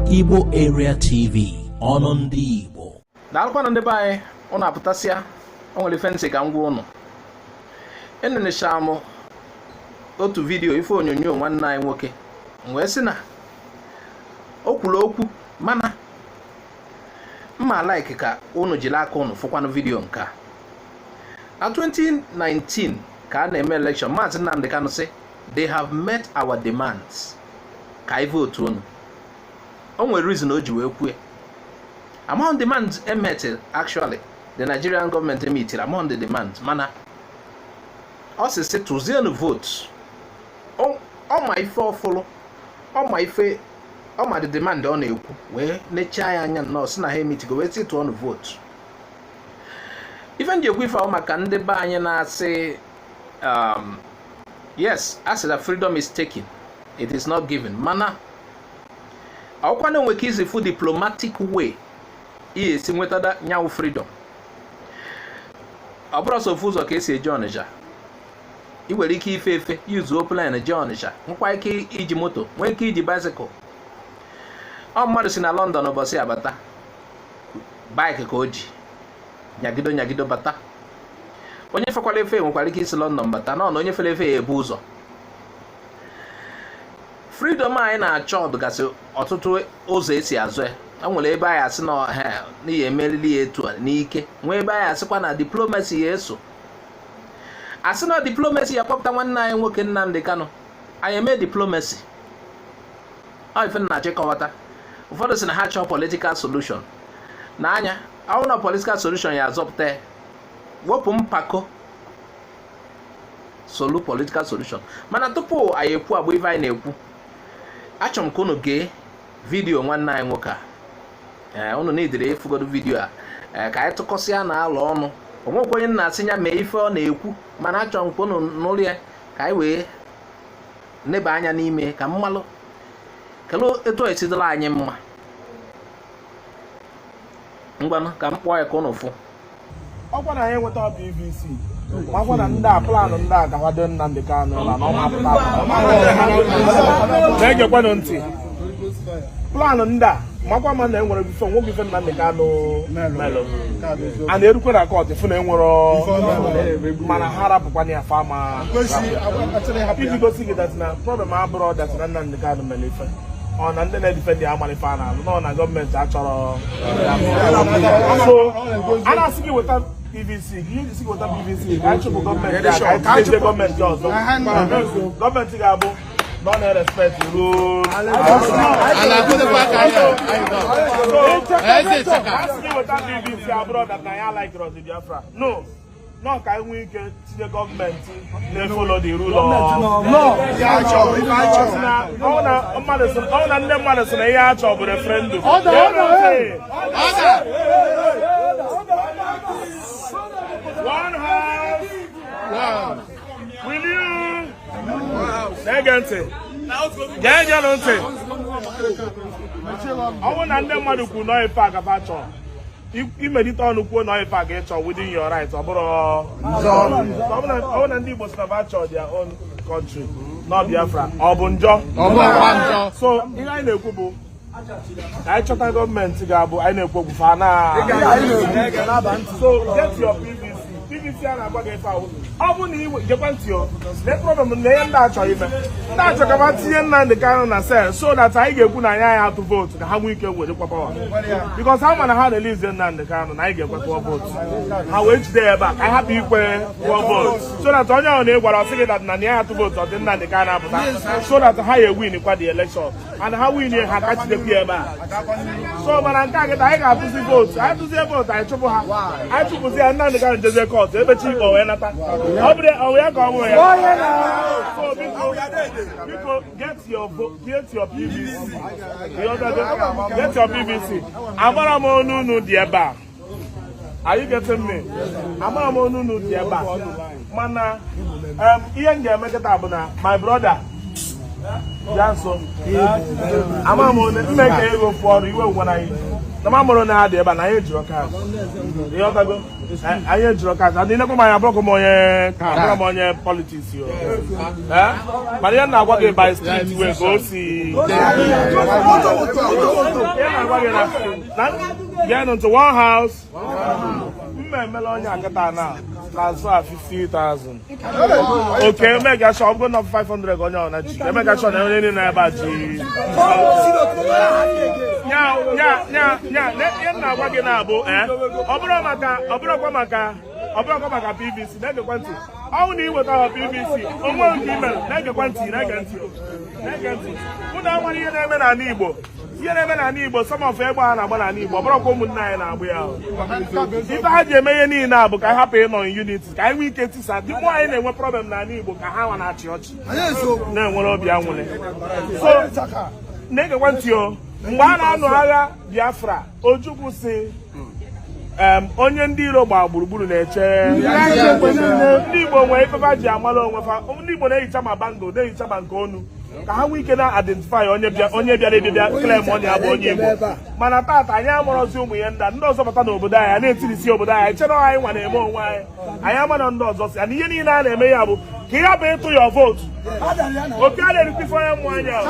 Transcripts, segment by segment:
Igbo Area TV ọnụ ndị Igbo. Daalụkwanụ ndị be anyị, ụnụ apụtasịa, o nwere ife ntị ka m gwa ụnụ. Enenechara m otu vidiyo ife onyonyo nwanne anyị nwoke, wee sị na o kwuru okwu mana mma like ka ụnụ jiri aka ụnụ fụkwanụ vidiyo nke a. Na 2019 ka a na-eme election, Maazị Nnamdi Kanu sị they have met our demands ka anyị vote ụnụ. O nwere reason o ji wee kwue. Among demands met, actually the Nigerian government emitted among the demands mana ọ sị sị tụzienụ vote. Ọ ma ife ọfụlụ, ọ ma the demand ọ na-ekwu wee nechaa ya anya na ọ sị na ha emitigo wee tụọ ọnụ vote. Ife ndị ekwu ife ahụ maka ndị be anyị na-asị yes, as that freedom is taken, it is not given. Mana akwụkwọ na nwere izi fu diplomatic way ihe si nwetada nyawu freedom. Ọ bụrụ sọ ofu ụzọ ka esi eje Ọnịcha. I nwere ike ife efe use plane je Ọnịcha, nwekwa ike iji moto, nwee ike iji bicycle. Ọ mmadụ si na London ụbọchị abata, bike ka o ji nyagido bata. Onye fekwara efe nwekwara ike isi London bata, na onye fere efe ya ebu ụzọ. Freedom anyị na-achọ dụgasị ọtụtụ ụzọ esi azụ ya. O nwere ebe anyị asị na n'ihi emerili ya etu a n'ike, nwee ebe anyị asịkwa na diplomacy ya eso. Asị na diplomacy ya kpọpụta nwanne anyị nwoke Nnamdi Kanu, anyị eme diplomacy. Ọ ife na achịkọwata. Ụfọdụ sị na ha chọọ political solution. N'anya, ọ na political solution ya azọpụta, wepụ mpako, solu political solution. Mana tupu anyị ekwu agba ife anyị na-ekwu, achọrọ m ka unu gee vidiyo nwanne anyị nwoke a. Unu na-edere efugodo vidiyo a ka anyị tụkọsịa na alụ ọnụ. O nwekwa onye na-asị ya mee ife ọ na-ekwu, mana achọrọ m ka unu n'ụlọ ya ka anyị wee neba anya n'ime ka mmalụ kelụ etu o esidịla anyị mma. Ngwanụ ka m kpọọ ya ka unu fụ. Ọkwa na anyị nweta PVC, makwa na ndị a planụ ndị a gawado Nnamdi Kanu na ọmapụta na-egekwanụ ntị. Planụ ndị a makwa ma na enwere bifo nwoke ife Nnamdi Kanu melụ a na-erukwe na kọt ifu na enwere mana ha rapụkwana ya fama iji gosi gị dat na problem abụrụ dat na Nnamdi Kanu mere ife ọ na ndị na-edifendi amalife a na-alụ nọ na gọọmenti achọrọ. So a na-asị gị weta PVC, gị isi weta PVC ka anyị chụpụ gọọmenti a ka anyị chụpụ gọọmenti ọzọ. Gọọmenti ga-abụ nọ na-respect rules. Weta PVC abụrụ dat na ya like the Biafra. No, no, ka anyị nwee ike tinye gọọmenti na-efolo the rule of law. Ọ na ndị mmadụ sị na ihe a chọrọ bụ referendum. One house. Wow. Will you? Na-ege ntị. Gee ntị. Ọ bụ na ndị mmadụ kwuru na ife a gaba chọọ. Imedite ọnụ kwuo na ife a ga-echọ within your right. Ọ bụrụ na ndị Igbo si na chọọ their own country, na Biafra, ọ bụ njọ. So ihe anyị na-ekwu bụ anyị chọta gọọmenti ga-abụ anyị na-ekwu okwu fa na so get your PVC a na-agwa gị ife ahụ. Ọ bụ na iwe gekwa ntị o, lee problem na ihe ndị achọghị ime. Ndị achọ ka ha tinye Nnamdi Kanu na sel so that anyị ga-ekwu na anyị atụ vootu ka ha nwee ike werekwa pawa. Because ha ma na ha na-elize Nnamdi Kanu na anyị ga-ekwekwa vootu. Ha wee jide ya ebe a ka anyị hapụ ikwe vootu so that onye ahụ na-egwara ọsị gị na anyị atụ vootu ọ dị Nnamdi Kanu apụta so that ha ya win kwa the election and ha win ha kachidekwa ya ebe a. So mana nke a kịta anyị ga-atụzi vootu, anyị tụzie vootu anyị chụpụ ha, anyị chụpụzi ya Nnamdi Kanu jezie kọtụ ebe chi ikpe wee nata. Ọ bụrụ ya ka ọ bụrụ ya. So biko get your PVC. Get your PVC. Amara m onu unu dị ebe a. Are you getting me? Amara m onu unu dị ebe a. Mana ihe m ga-eme kịta bụ na my brother Janso. Amamo make ego for iwe wana yi. Na mamoro na ade ba na ye jiro ka. Ye otago. Aye jiro ka. Adi na ko ma ya bro ko mo ye ka mo ye politics yo. But ya na gwa ge by street we go see. Get into one house. Melonia akata na transfer 50,000. Okay, mega shop go up 500 on na chi. Mega shop na only na ba ji. Nya na gwa ge na abo obro maka PVC na ge kwanti. How ni weta PVC? Onwe nke email na ge kwanti na ge nti. Una nwari ye na eme na Ndigbo. Ihe na-eme na Ndigbo, some of egbe a na-agba na Ndigbo, ọbụrụkwa ụmụnne anyị na-agba ya. Ife ha ji eme ihe niile a bụ ka anyị hapụ ịnọ unity, ka anyị nwee ike tisa. Dịkwa anyị na-enwe problem na Ndigbo ka ha nwa na-achị ọchị na-enwere obi anwụle. So, na-egekwa ntị o, mgbe a na-anụ agha Biafra, Ojukwu si onye ndị iro gba gburugburu na-eche ndị Igbo nwere ifefa ji amala onwe fa. Ndị Igbo na-ehicha ma bango, na-ehicha ma nke onu ka ha nwee ike na-identify onye bịara ebibịa claim onye abụ onye Igbo. Mana tata anyị amụrụzi ụmụ ihe ndị ọzọ bata n'obodo anyị na-etirisi obodo anyị chere anyị nwa na-eme onwe anyị amana ndị ọzọ si ihe niile a na-eme ya bụ ka ihe bụ ịtụ ya vootu oke a na-erikwife onye mmụ anya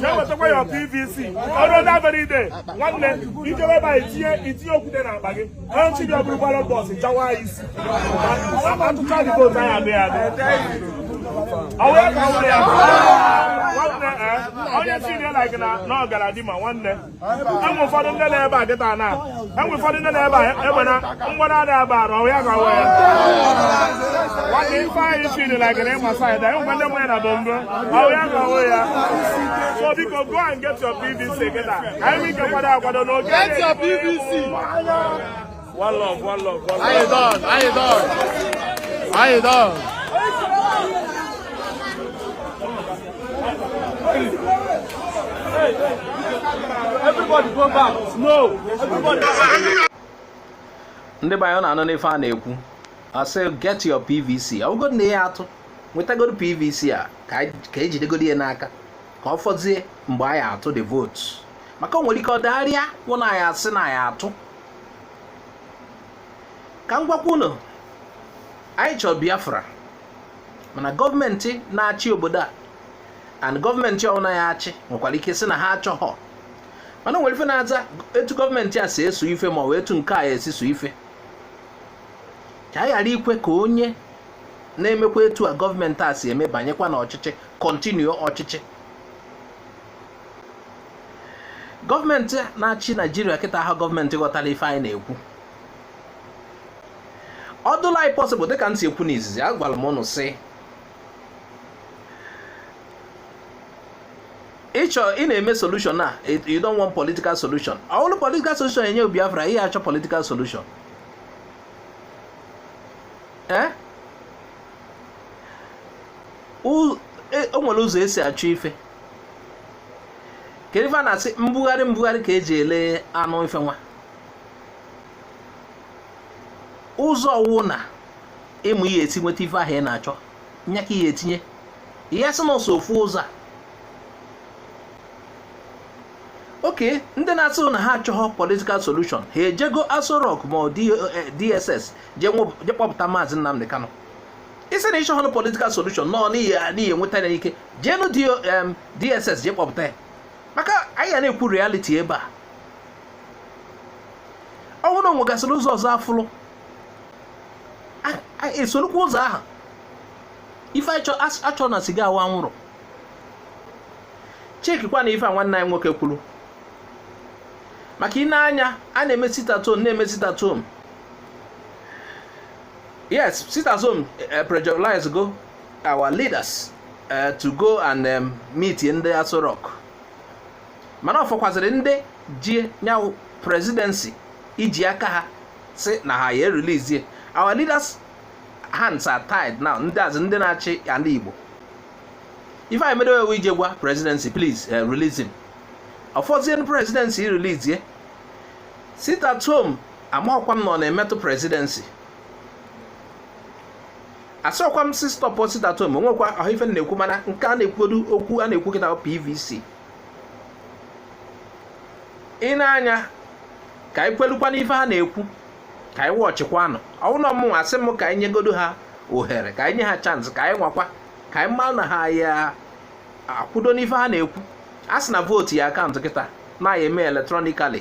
jee wetakwa ya PVC ọrụ that very day nwanne ijebe ebe a itinye okwute na akpa gị onye chi dị ọbụrụ gbara bọs chawa ya isi atụcha dị vootu anyị adị ya onye si dị like na ọgaradi ma nwanne enwe ụfọdụ ndị na-ebe a dịta na enwe ụfọdụ ndị na-ebe a egbe na mgbana adị aba arụ ya ga wee nwanne ife anyị si dị like na ịma saịda enwekwa ndị mmanya na bombo ọwụ ya ga wee ya. So biko go and get your PVC kịta ka anyị ike kwado n'oge get your PVC. One love. How you done? Everybody go back. No. Everybody. Ndị bayo na anọ n'ife a na-ekwu. I say get your PVC. Ọgụgụ na ya atụ. Nwetagoro PVC a ka ejidegoro ya n'aka. Ka ọ fọzie mgbe anyị atụ the vote. Maka nwere ike ọ dagharịa wụ na ya asị na ya atụ. Ka m gwakwa unu. Anyị chọrọ Biafra. Mana gọọmenti na-achị obodo a and gọọmenti ọhụrụ ya achị nwekwara ike sị na ha achọghọ. Mana nwere ife na-aza etu gọọmenti a si eso ife ma ọ etu nke a esi so ife. Ka anyị ghara ikwe ka onye na-emekwa etu a gọọmenti a si eme banyekwa na ọchịchị kọntinuo ọchịchị. Gọọmenti na-achị Naịjirịa kịta ha gọọmenti ghọtara ife anyị na-ekwu. Ọ dụla anyị possible dịka m si ekwu n'izizi agwara m ụnụ sị ị na-eme solution na you don't want political solution. All political solution enye Biafra ihe achọ political solution. O nwere ụzọ esi achọ ife. Kedu ife a na-asị mbugharị ka eji ele anụ ife nwa. Ụzọ ọwụ na ịmụ ihe eti nweta ife ahụ ị na-achọ nya ka ihe etinye ihe asị na ọsọ ofu ụzọ. Okay, ndị na-asị na ha achọghọ political solution ha ejego Aso Rock ma DSS je kpọpụta Maazị Nnamdi Kanu. Isi na ịchọghọ political solution nọ n'ihi enweta ya ike jenu DSS je kpọpụta ya. Maka anyị na-ekwu reality ebe a. Ọ bụrụ na nwegasịrị ụzọ ọzọ afụlụ esolukwu ụzọ ahụ ife achọ na siga awa nwụrụ. Chekikwa na ife a nwanne anyị nwoke kwuru maka ị na-anya a na-eme sit at home. Yes, sit at home pressurize go our leaders to go and meet ndị Aso Rock. Mana ọ fọkwazịrị ndị ji nyawu presidency iji aka ha si na ha ya release our leaders hands are tied now. Ndị na-achị ala Igbo if I made away with Jegwa presidency, please release him. Of course, the presidency release ye. Sit at home. I'm not coming on a metal presidency. asọkwa m si stop sit at home nwekwa ahụ ife na-ekwu mana nke a na-ekwodu okwu a na-ekwu kịta PVC ị na-anya ka anyị kwelukwa n'ife ha na-ekwu ka anyị wọchịkwa nọ ọwụna ọmụnwa asị m ka anyị nyegodo ha ohere ka anyị nye ha chance ka anyị nwakwa ka anyị mara na ha ya akwụdo n'ife ha na-ekwu a sị na vootu ya akaụntụ kịta na ya eme eletrọnikali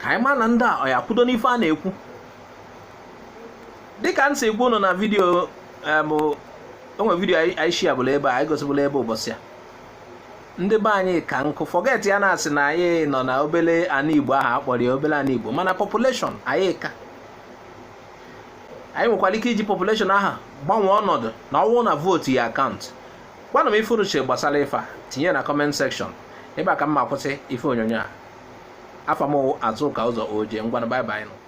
ka anyị mara na ndị a ọ ya akwụdo n'ife a na-ekwu dịka m si ekwu nọ na vidiyo onwe vidiyo anyị shia bụla ebe a anyị gosibụla ebe ụbọchị a ndị be anyị ka nkụ forget ya na-asị na anyị nọ na obele ana Igbo ahụ akpọrọ ya obele ana Igbo mana population anyị ka anyị nwekwara ike iji population ahụ gbanwee ọnọdụ na ọnwụ na vootu ya akaụntụ gwana m ife uche gbasara ife a tinye na comment section ebe a ka m ma kwụsị ife onyonyo a afa m Azụka Ụzọ Oje ngwana bye bye.